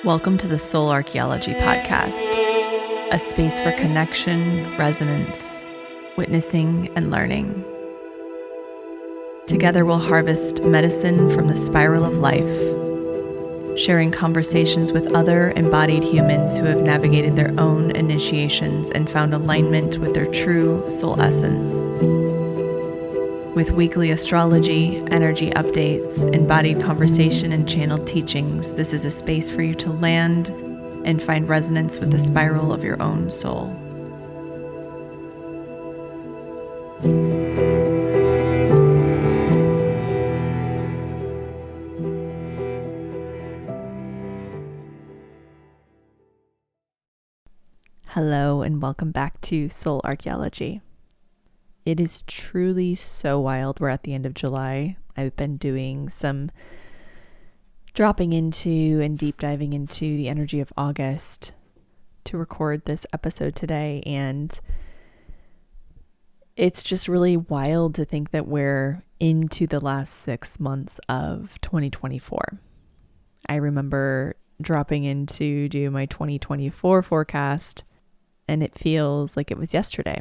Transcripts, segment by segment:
Welcome to the Soul Archaeology podcast, a space for connection, resonance, witnessing, and learning. Together we'll harvest medicine from the spiral of life, sharing conversations with other embodied humans who have navigated their own initiations and found alignment with their true soul essence. With weekly astrology, energy updates, embodied conversation, and channeled teachings, this is a space for you to land and find resonance with the spiral of your own soul. Hello, and welcome back to Soul Archaeology. It is truly so wild. We're at the end of July. I've been doing some dropping into and deep diving into the energy of August to record this episode today. And it's just really wild to think that we're into the last 6 months of 2024. I remember dropping in to do my 2024 forecast, and it feels like it was yesterday.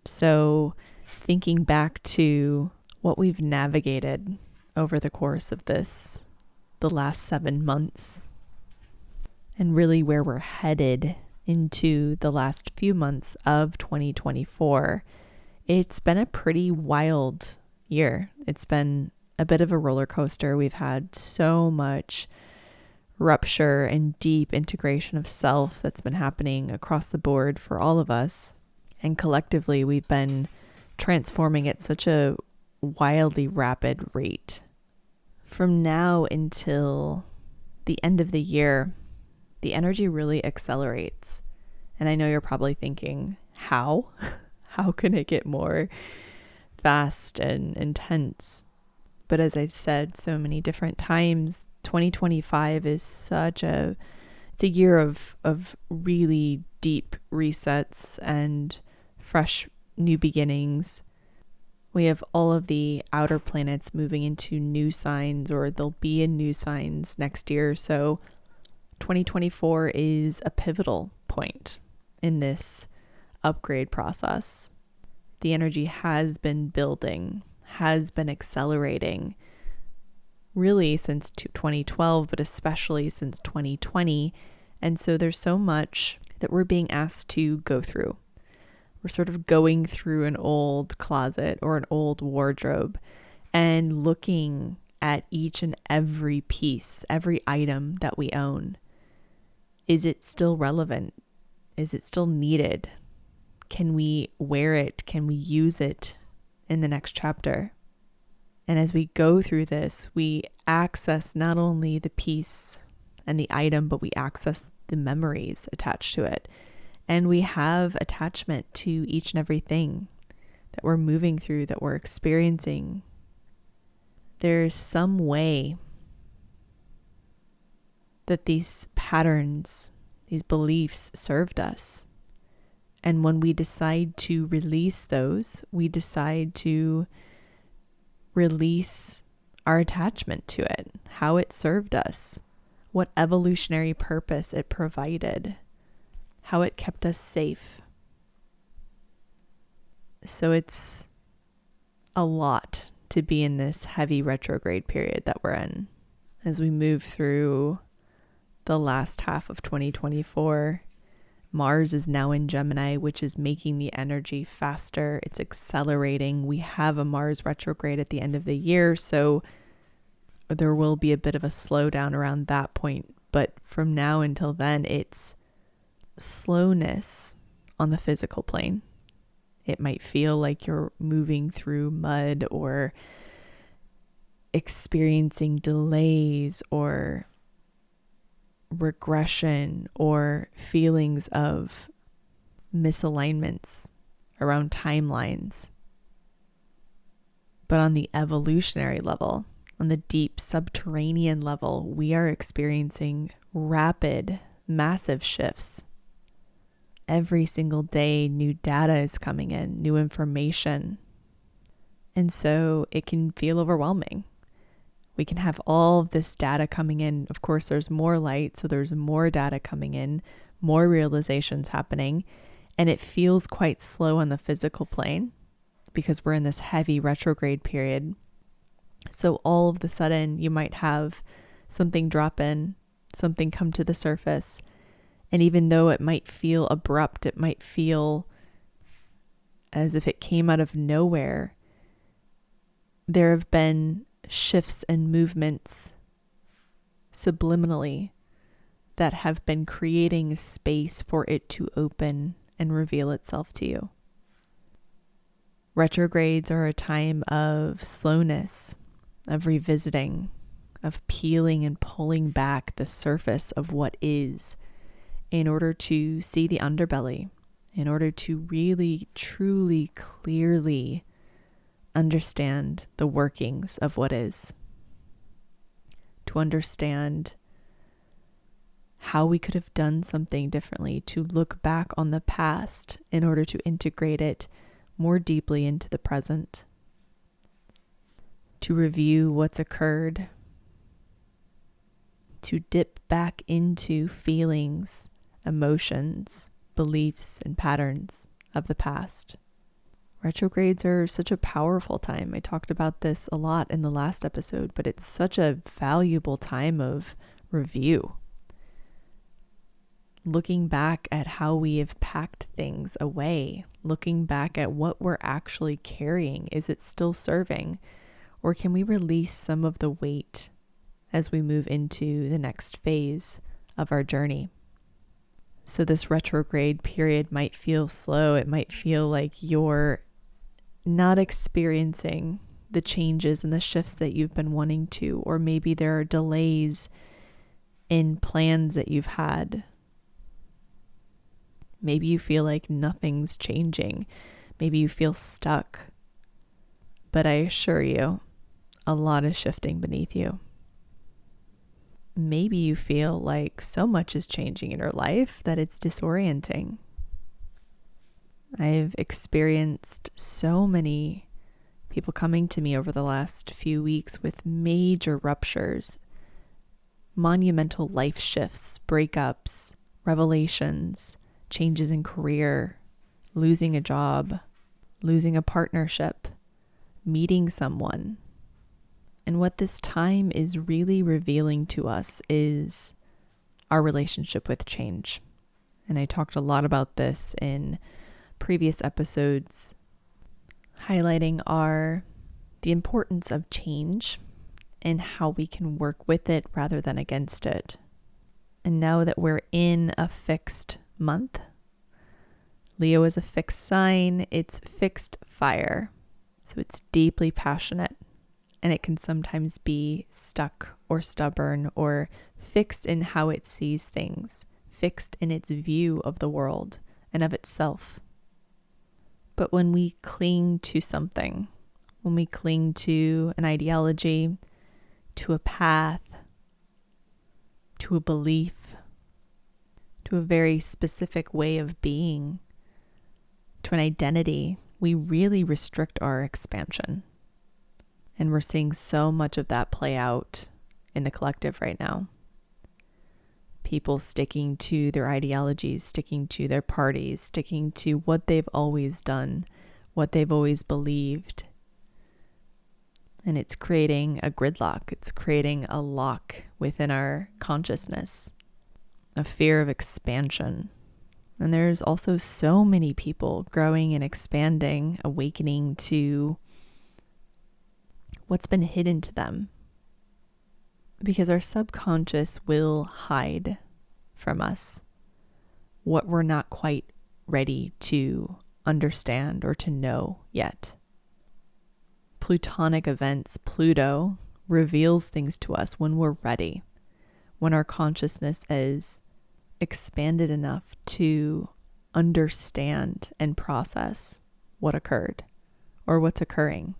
So thinking back to what we've navigated over the course of the last 7 months, and really where we're headed into the last few months of 2024, it's been a pretty wild year. It's been a bit of a roller coaster. We've had so much rupture and deep integration of self that's been happening across the board for all of us. And collectively, we've been transforming at such a wildly rapid rate. From now until the end of the year, the energy really accelerates. And I know you're probably thinking, how? How can it get more fast and intense? But as I've said so many different times, 2025 is it's a year of really deep resets and fresh new beginnings. We have all of the outer planets moving into new signs, or they'll be in new signs next year. So 2024 is a pivotal point in this upgrade process. The energy has been building, has been accelerating really since 2012, but especially since 2020. And so there's so much that we're being asked to go through. We're sort of going through an old closet or an old wardrobe and looking at each and every piece, every item that we own. Is it still relevant? Is it still needed? Can we wear it? Can we use it in the next chapter? And as we go through this, we access not only the piece and the item, but we access the memories attached to it. And we have attachment to each and everything that we're moving through, that we're experiencing. There's some way that these patterns, these beliefs served us. And when we decide to release those, we decide to release our attachment to it, how it served us, what evolutionary purpose it provided, how it kept us safe. So it's a lot to be in this heavy retrograde period that we're in. As we move through the last half of 2024, Mars is now in Gemini, which is making the energy faster. It's accelerating. We have a Mars retrograde at the end of the year, so there will be a bit of a slowdown around that point. But from now until then, it's slowness on the physical plane. It might feel like you're moving through mud or experiencing delays or regression or feelings of misalignments around timelines. But on the evolutionary level, on the deep subterranean level, we are experiencing rapid, massive shifts. Every single day, new data is coming in, new information. And so it can feel overwhelming. We can have all of this data coming in. Of course, there's more light, so there's more data coming in, more realizations happening, and it feels quite slow on the physical plane because we're in this heavy retrograde period. So all of the sudden, you might have something drop in, something come to the surface, and even though it might feel abrupt, it might feel as if it came out of nowhere, there have been shifts and movements subliminally that have been creating space for it to open and reveal itself to you. Retrogrades are a time of slowness, of revisiting, of peeling and pulling back the surface of what is in order to see the underbelly, in order to really, truly, clearly understand the workings of what is, to understand how we could have done something differently, to look back on the past in order to integrate it more deeply into the present, to review what's occurred, to dip back into feelings, emotions, beliefs, and patterns of the past. Retrogrades are such a powerful time. I talked about this a lot in the last episode, but it's such a valuable time of review. Looking back at how we have packed things away, looking back at what we're actually carrying. Is it still serving? Or can we release some of the weight as we move into the next phase of our journey? So this retrograde period might feel slow. It might feel like you're not experiencing the changes and the shifts that you've been wanting to, or maybe there are delays in plans that you've had. Maybe you feel like nothing's changing. Maybe you feel stuck. But I assure you, a lot is shifting beneath you. Maybe you feel like so much is changing in your life that it's disorienting. I've experienced so many people coming to me over the last few weeks with major ruptures, monumental life shifts, breakups, revelations, changes in career, losing a job, losing a partnership, meeting someone. And what this time is really revealing to us is our relationship with change. And I talked a lot about this in previous episodes, highlighting the importance of change and how we can work with it rather than against it. And now that we're in a fixed month, Leo is a fixed sign, it's fixed fire. So it's deeply passionate, and it can sometimes be stuck or stubborn or fixed in how it sees things, fixed in its view of the world and of itself. But when we cling to something, when we cling to an ideology, to a path, to a belief, to a very specific way of being, to an identity, we really restrict our expansion. And we're seeing so much of that play out in the collective right now. People sticking to their ideologies, sticking to their parties, sticking to what they've always done, what they've always believed. And it's creating a gridlock. It's creating a lock within our consciousness, a fear of expansion. And there's also so many people growing and expanding, awakening to what's been hidden to them. Because our subconscious will hide from us what we're not quite ready to understand or to know yet. Plutonic events, Pluto, reveals things to us when we're ready, when our consciousness is expanded enough to understand and process what occurred or what's occurring.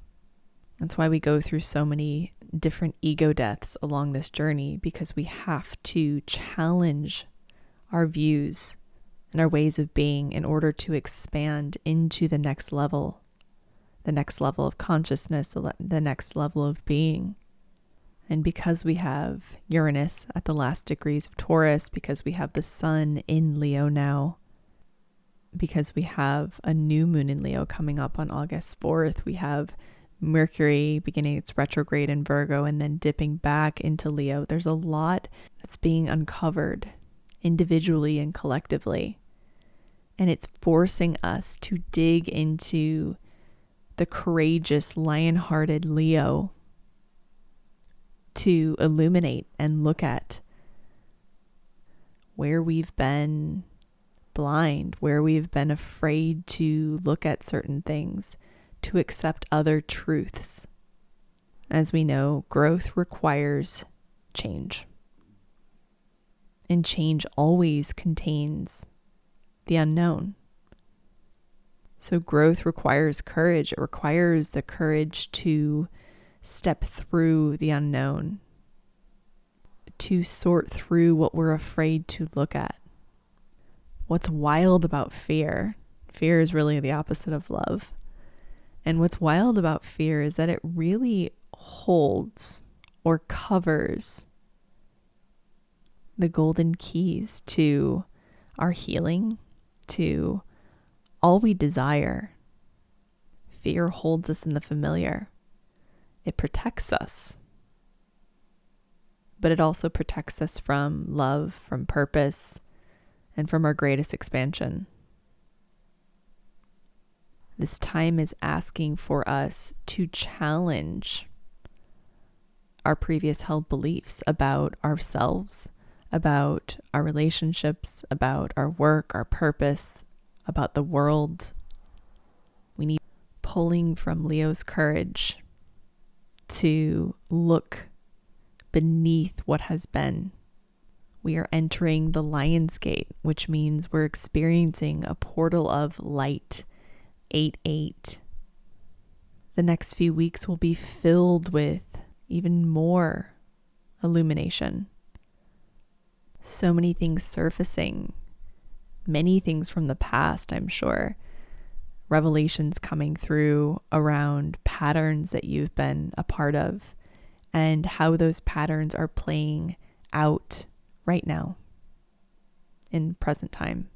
That's why we go through so many different ego deaths along this journey, because we have to challenge our views and our ways of being in order to expand into the next level of consciousness, the next level of being. And because we have Uranus at the last degrees of Taurus, because we have the sun in Leo now, because we have a new moon in Leo coming up on August 4th, we have Mercury beginning its retrograde in Virgo and then dipping back into Leo. There's a lot that's being uncovered individually and collectively. And it's forcing us to dig into the courageous, lion-hearted Leo to illuminate and look at where we've been blind, where we've been afraid to look at certain things, to accept other truths. As we know, growth requires change. And change always contains the unknown. So growth requires courage. It requires the courage to step through the unknown, to sort through what we're afraid to look at. What's wild about fear is really the opposite of love. And what's wild about fear is that it really holds or covers the golden keys to our healing, to all we desire. Fear holds us in the familiar. It protects us. But it also protects us from love, from purpose, and from our greatest expansion. This time is asking for us to challenge our previous held beliefs about ourselves, about our relationships, about our work, our purpose, about the world. We need pulling from Leo's courage to look beneath what has been. We are entering the Lion's Gate, which means we're experiencing a portal of light, 8-8. The next few weeks will be filled with even more illumination. So many things surfacing, many things from the past, I'm sure. Revelations coming through around patterns that you've been a part of and how those patterns are playing out right now in present time.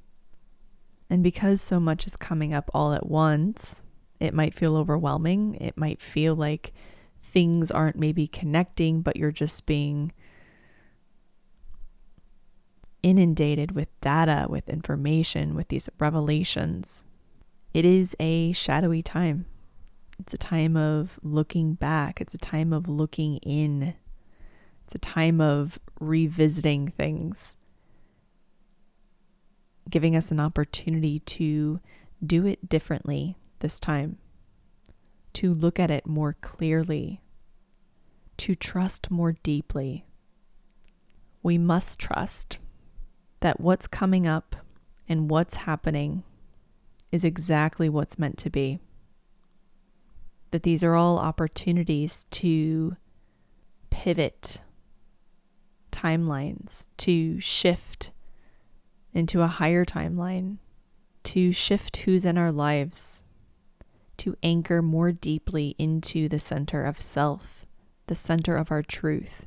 And because so much is coming up all at once, it might feel overwhelming. It might feel like things aren't maybe connecting, but you're just being inundated with data, with information, with these revelations. It is a shadowy time. It's a time of looking back. It's a time of looking in. It's a time of revisiting things, giving us an opportunity to do it differently this time, to look at it more clearly, to trust more deeply. We must trust that what's coming up and what's happening is exactly what's meant to be. That these are all opportunities to pivot timelines, to shift into a higher timeline, to shift who's in our lives, to anchor more deeply into the center of self, the center of our truth.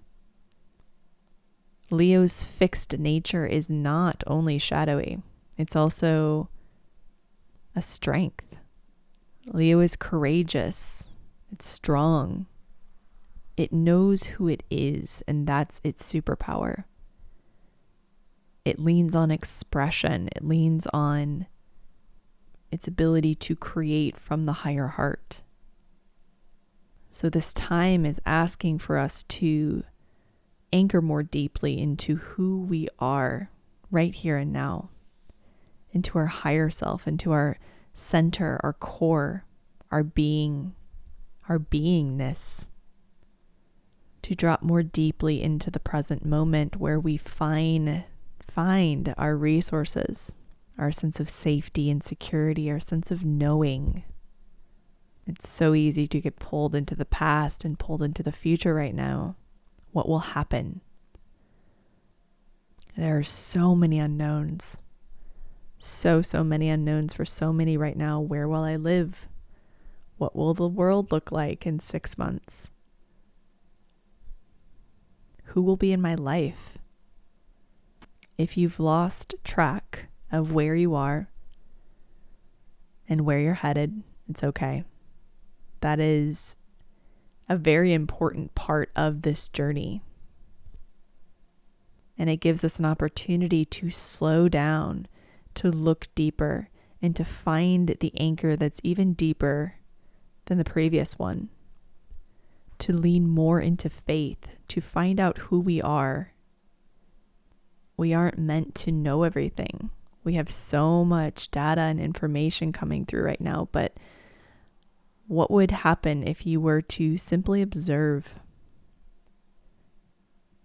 Leo's fixed nature is not only shadowy, it's also a strength. Leo is courageous, it's strong, it knows who it is, and that's its superpower. It leans on expression, it leans on its ability to create from the higher heart. So this time is asking for us to anchor more deeply into who we are right here and now, into our higher self, into our center, our core, our being, our beingness, to drop more deeply into the present moment where we find our resources, our sense of safety and security, our sense of knowing. It's so easy to get pulled into the past and pulled into the future right now. What will happen? There are so many unknowns. So many unknowns for so many right now. Where will I live? What will the world look like in 6 months? who will be in my life. If you've lost track of where you are and where you're headed, it's okay. That is a very important part of this journey. And it gives us an opportunity to slow down, to look deeper, and to find the anchor that's even deeper than the previous one. To lean more into faith, to find out who we are. We aren't meant to know everything. We have so much data and information coming through right now, but what would happen if you were to simply observe?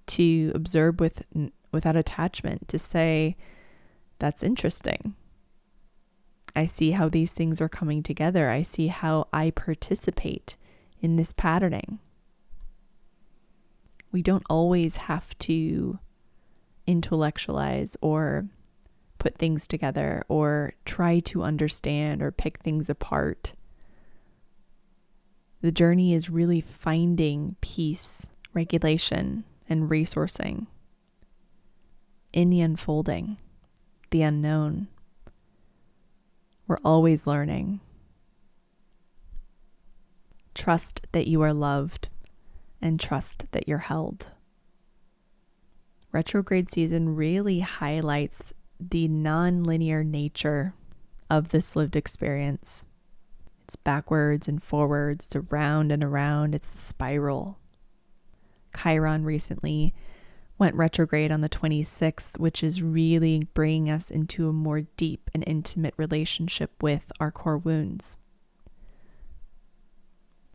To observe without attachment, to say, that's interesting. I see how these things are coming together. I see how I participate in this patterning. We don't always have to intellectualize or put things together or try to understand or pick things apart. The journey is really finding peace, regulation, and resourcing in the unfolding, the unknown. We're always learning. Trust that you are loved and trust that you're held. Retrograde season really highlights the non-linear nature of this lived experience. It's backwards and forwards, it's around and around, it's the spiral. Chiron recently went retrograde on the 26th, which is really bringing us into a more deep and intimate relationship with our core wounds.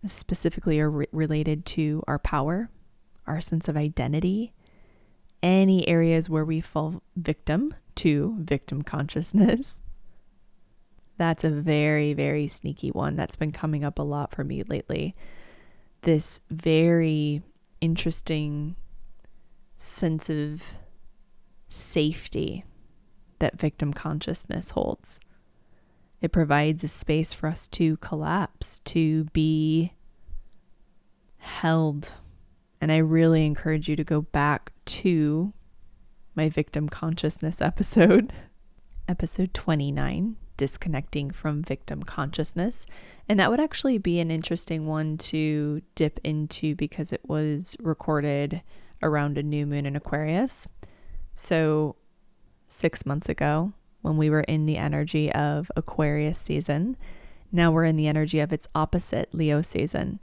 Specifically are related to our power, our sense of identity, any areas where we fall victim to victim consciousness. That's a very, very sneaky one that's been coming up a lot for me lately. This very interesting sense of safety that victim consciousness holds. It provides a space for us to collapse, to be held. And I really encourage you to go back to my victim consciousness episode 29, disconnecting from victim consciousness. And that would actually be an interesting one to dip into because it was recorded around a new moon in Aquarius. So 6 months ago, when we were in the energy of Aquarius season, now we're in the energy of its opposite, Leo season.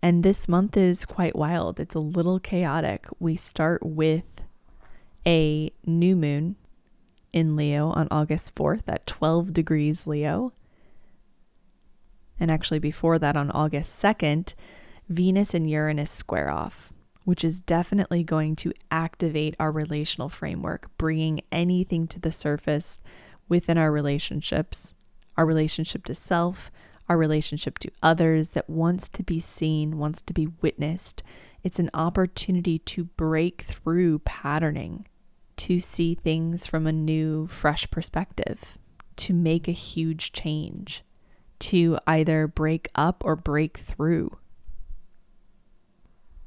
And this month is quite wild. It's a little chaotic. We start with a new moon in Leo on August 4th at 12 degrees Leo. And actually before that, on August 2nd, Venus and Uranus square off, which is definitely going to activate our relational framework, bringing anything to the surface within our relationships, our relationship to self, our relationship to others that wants to be seen, wants to be witnessed. It's an opportunity to break through patterning, to see things from a new, fresh perspective, to make a huge change, to either break up or break through.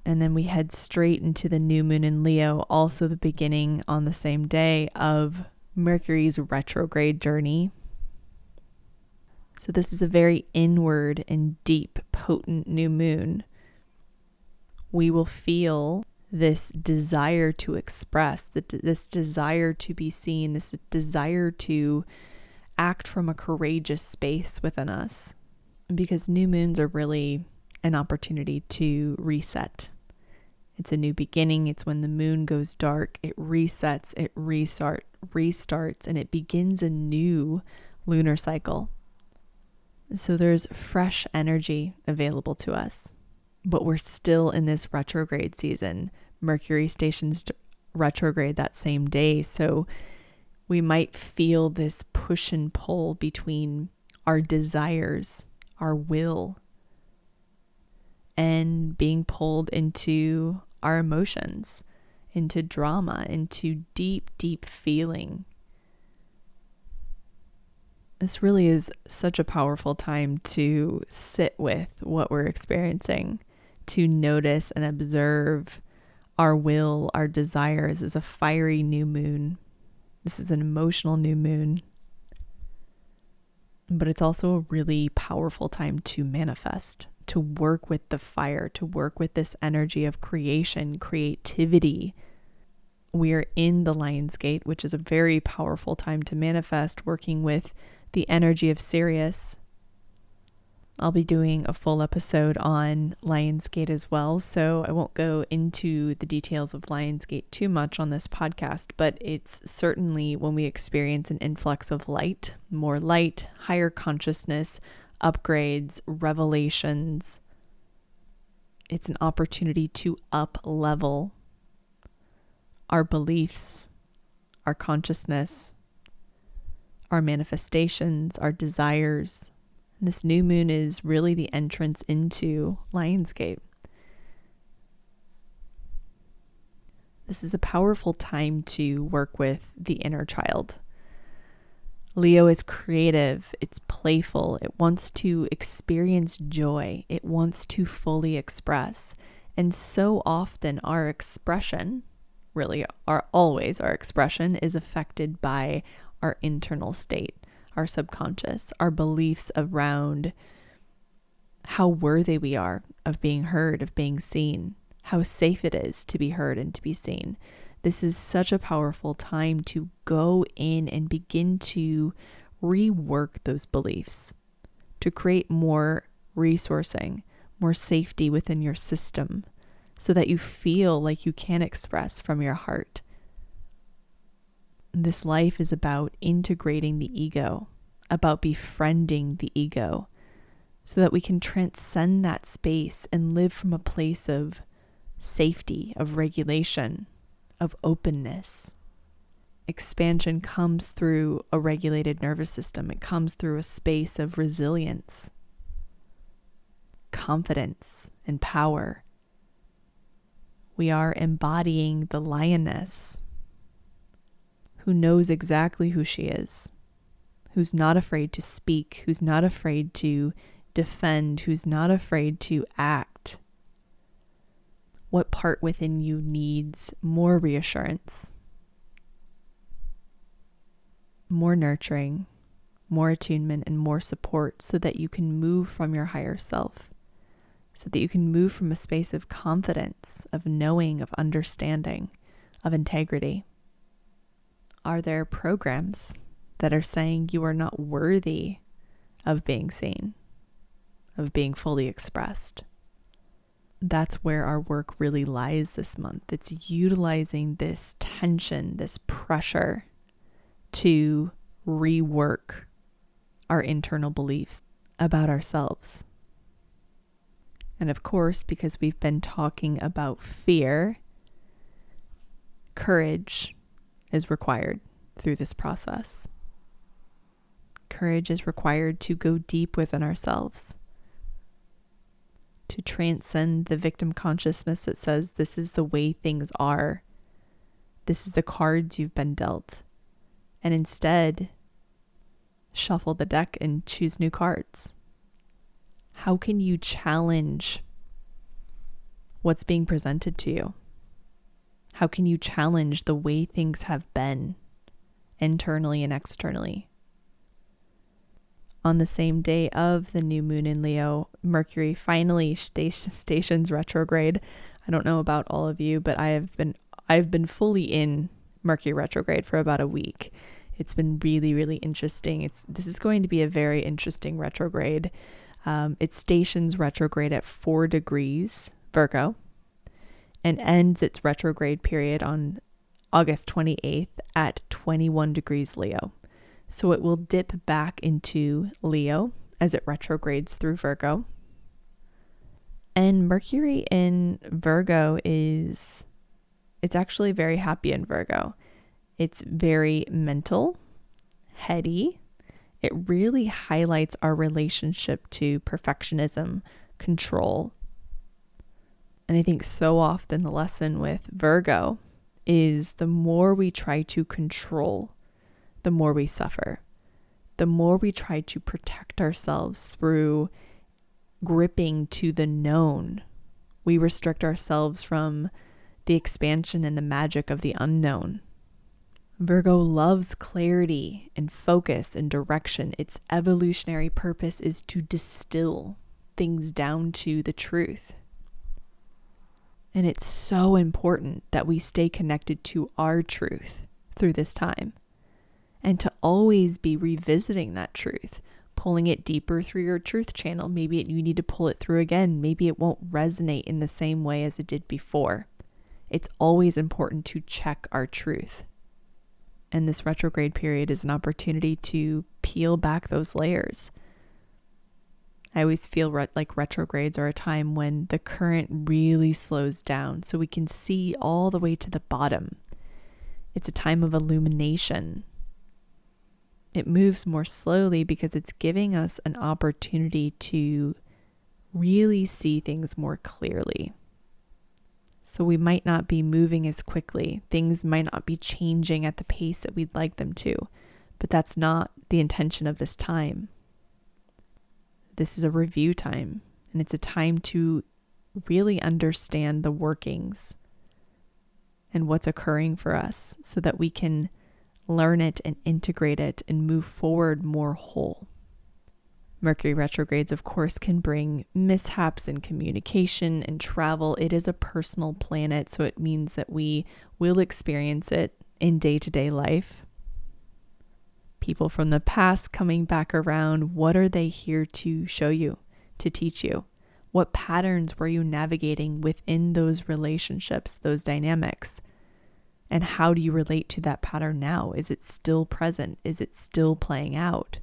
And then we head straight into the new moon in Leo, also the beginning on the same day of Mercury's retrograde journey. So this is a very inward and deep, potent new moon. We will feel this desire to express, this desire to be seen, this desire to act from a courageous space within us. Because new moons are really an opportunity to reset. It's a new beginning. It's when the moon goes dark. It resets, it restarts, and it begins a new lunar cycle. So there's fresh energy available to us. But we're still in this retrograde season. Mercury stations retrograde that same day. So we might feel this push and pull between our desires, our will, and being pulled into our emotions, into drama, into deep, deep feeling. This really is such a powerful time to sit with what we're experiencing, to notice and observe our will, our desires is a fiery new moon. This is an emotional new moon. But it's also a really powerful time to manifest, to work with the fire, to work with this energy of creation, creativity. We are in the Lion's Gate, which is a very powerful time to manifest, working with the energy of Sirius. I'll be doing a full episode on Lion's Gate as well, so I won't go into the details of Lion's Gate too much on this podcast, but it's certainly when we experience an influx of light, more light, higher consciousness, upgrades, revelations. It's an opportunity to up-level our beliefs, our consciousness, our manifestations, our desires. And this new moon is really the entrance into Lionsgate. This is a powerful time to work with the inner child. Leo is creative, it's playful, it wants to experience joy, it wants to fully express. And so often our expression, really always our expression, is affected by our internal state, our subconscious, our beliefs around how worthy we are of being heard, of being seen, how safe it is to be heard and to be seen. This is such a powerful time to go in and begin to rework those beliefs, to create more resourcing, more safety within your system, so that you feel like you can express from your heart. This life is about integrating the ego, about befriending the ego, so that we can transcend that space and live from a place of safety, of regulation, of openness. Expansion comes through a regulated nervous system. It comes through a space of resilience, confidence, and power. We are embodying the lioness who knows exactly who she is, who's not afraid to speak, who's not afraid to defend, who's not afraid to act. What part within you needs more reassurance, more nurturing, more attunement, and more support so that you can move from your higher self, so that you can move from a space of confidence, of knowing, of understanding, of integrity? Are there programs that are saying you are not worthy of being seen, of being fully expressed? That's where our work really lies this month. It's utilizing this tension, this pressure to rework our internal beliefs about ourselves. And of course, because we've been talking about fear, courage is required through this process. Courage is required to go deep within ourselves, to transcend the victim consciousness that says this is the way things are, this is the cards you've been dealt, and instead shuffle the deck and choose new cards. How can you challenge what's being presented to you? How can you challenge the way things have been internally and externally? On the same day of the new moon in Leo, Mercury finally stations retrograde. I don't know about all of you, but I've been fully in Mercury retrograde for about a week. It's been really, really interesting. This is going to be a very interesting retrograde. It stations retrograde at 4 degrees Virgo and ends its retrograde period on August 28th at 21 degrees Leo. So it will dip back into Leo as it retrogrades through Virgo. And Mercury in Virgo it's actually very happy in Virgo. It's very mental, heady. It really highlights our relationship to perfectionism, control. And I think so often the lesson with Virgo is the more we try to control, the more we suffer. The more we try to protect ourselves through gripping to the known, we restrict ourselves from the expansion and the magic of the unknown. Virgo loves clarity and focus and direction. Its evolutionary purpose is to distill things down to the truth. And it's so important that we stay connected to our truth through this time, and to always be revisiting that truth, pulling it deeper through your truth channel. Maybe you need to pull it through again. Maybe it won't resonate in the same way as it did before. It's always important to check our truth. And this retrograde period is an opportunity to peel back those layers. I always feel like retrogrades are a time when the current really slows down so we can see all the way to the bottom. It's a time of illumination. It moves more slowly because it's giving us an opportunity to really see things more clearly. So we might not be moving as quickly. Things might not be changing at the pace that we'd like them to, but that's not the intention of this time. This is a review time, and it's a time to really understand the workings and what's occurring for us so that we can learn it and integrate it and move forward more whole. Mercury retrogrades, of course, can bring mishaps in communication and travel. It is a personal planet, so it means that we will experience it in day-to-day life. People from the past coming back around, what are they here to show you, to teach you? What patterns were you navigating within those relationships, those dynamics? And how do you relate to that pattern now? Is it still present? Is it still playing out?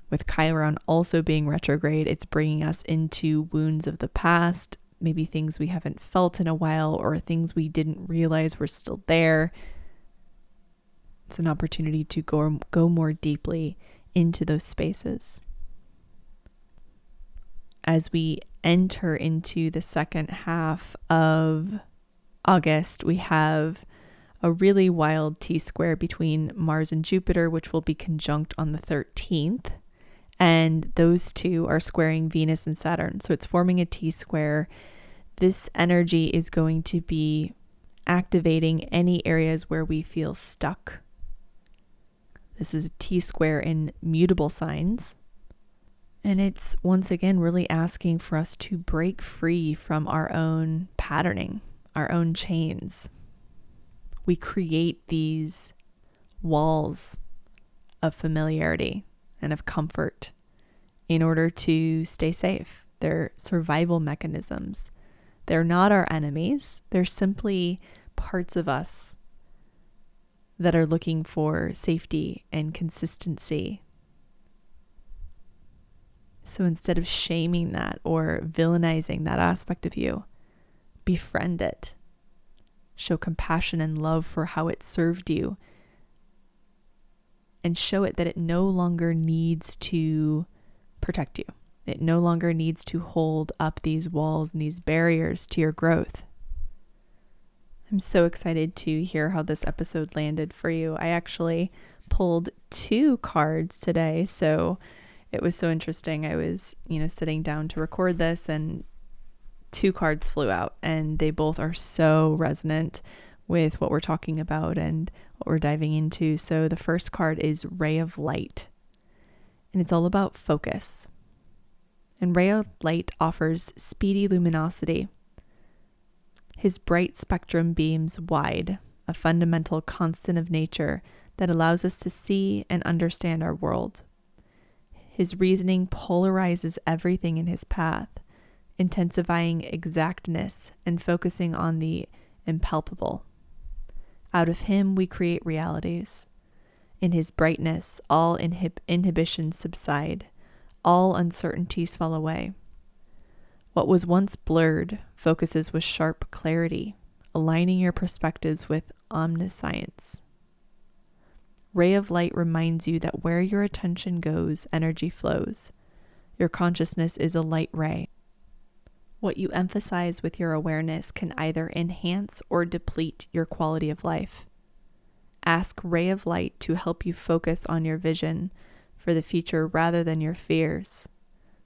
With Chiron also being retrograde, it's bringing us into wounds of the past, maybe things we haven't felt in a while or things we didn't realize were still there. It's an opportunity to go more deeply into those spaces. As we enter into the second half of August, we have a really wild T-square between Mars and Jupiter, which will be conjunct on the 13th. And those two are squaring Venus and Saturn. So it's forming a T-square. This energy is going to be activating any areas where we feel stuck. This is a T-square in mutable signs. And it's once again really asking for us to break free from our own patterning, our own chains. We create these walls of familiarity and of comfort in order to stay safe. They're survival mechanisms. They're not our enemies. They're simply parts of us that are looking for safety and consistency. So instead of shaming that or villainizing that aspect of you, befriend it. Show compassion and love for how it served you. And show it that it no longer needs to protect you. It no longer needs to hold up these walls and these barriers to your growth. I'm so excited to hear how this episode landed for you. I actually pulled 2 cards today, so it was so interesting. I was, sitting down to record this and 2 cards flew out, and they both are so resonant with what we're talking about and what we're diving into. So the first card is Ray of Light, and it's all about focus. And Ray of Light offers speedy luminosity. His bright spectrum beams wide, a fundamental constant of nature that allows us to see and understand our world. His reasoning polarizes everything in his path, intensifying exactness and focusing on the impalpable. Out of him we create realities. In his brightness, all inhibitions subside, all uncertainties fall away. What was once blurred focuses with sharp clarity, aligning your perspectives with omniscience. Ray of Light reminds you that where your attention goes, energy flows. Your consciousness is a light ray. What you emphasize with your awareness can either enhance or deplete your quality of life. Ask Ray of Light to help you focus on your vision for the future rather than your fears.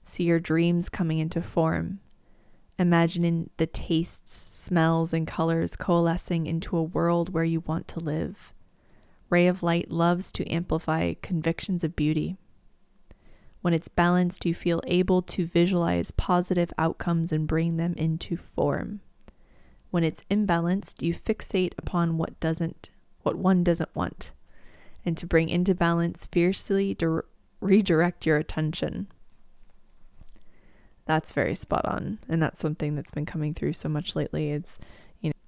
See your dreams coming into form Imagining the tastes, smells, and colors coalescing into a world where you want to live. Ray of light loves to amplify convictions of beauty. When it's balanced, you feel able to visualize positive outcomes and bring them into form. When it's imbalanced, you fixate upon what one doesn't want, and to bring into balance, fiercely redirect your attention. That's very spot on, and that's something that's been coming through so much lately. It's,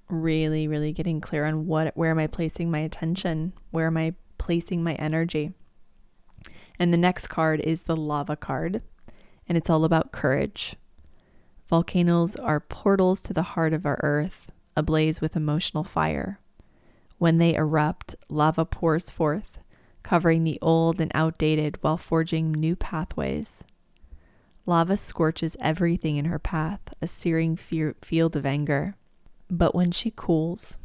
really, really getting clear on where am I placing my attention? Where am I placing my energy? And the next card is the lava card, and it's all about courage. Volcanoes are portals to the heart of our earth, ablaze with emotional fire. When they erupt, lava pours forth, covering the old and outdated while forging new pathways. Lava scorches everything in her path, a searing field of anger. But when she cools,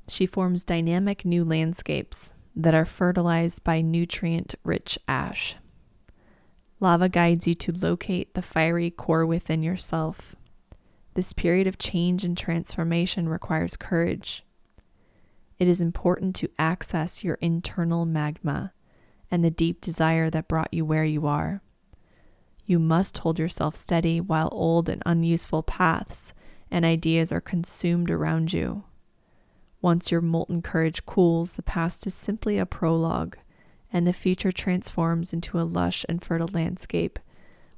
she forms dynamic new landscapes that are fertilized by nutrient-rich ash. Lava guides you to locate the fiery core within yourself. This period of change and transformation requires courage. It is important to access your internal magma and the deep desire that brought you where you are. You must hold yourself steady while old and unuseful paths and ideas are consumed around you. Once your molten courage cools, the past is simply a prologue, and the future transforms into a lush and fertile landscape,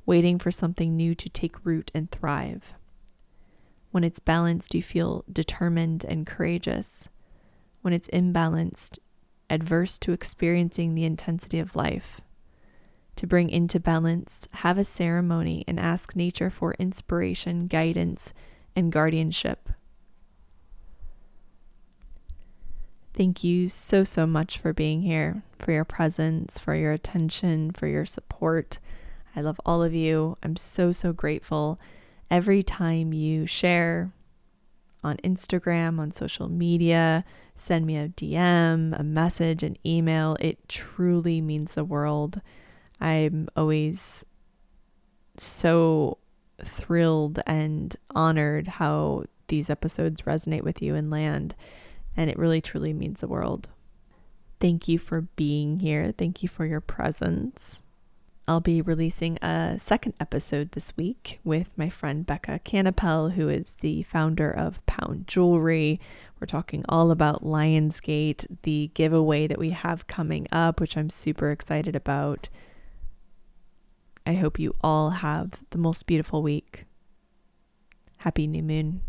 waiting for something new to take root and thrive. When it's balanced, you feel determined and courageous. When it's imbalanced, adverse to experiencing the intensity of life. To bring into balance, have a ceremony and ask nature for inspiration, guidance, and guardianship. Thank you so, so much for being here, for your presence, for your attention, for your support. I love all of you. I'm so, so grateful. Every time you share on Instagram, on social media, send me a DM, a message, an email, it truly means the world. I'm always so thrilled and honored how these episodes resonate with you and land. And it really, truly means the world. Thank you for being here. Thank you for your presence. I'll be releasing a second episode this week with my friend Becca Canapel, who is the founder of Pound Jewelry. We're talking all about Lionsgate, the giveaway that we have coming up, which I'm super excited about. I hope you all have the most beautiful week. Happy new moon.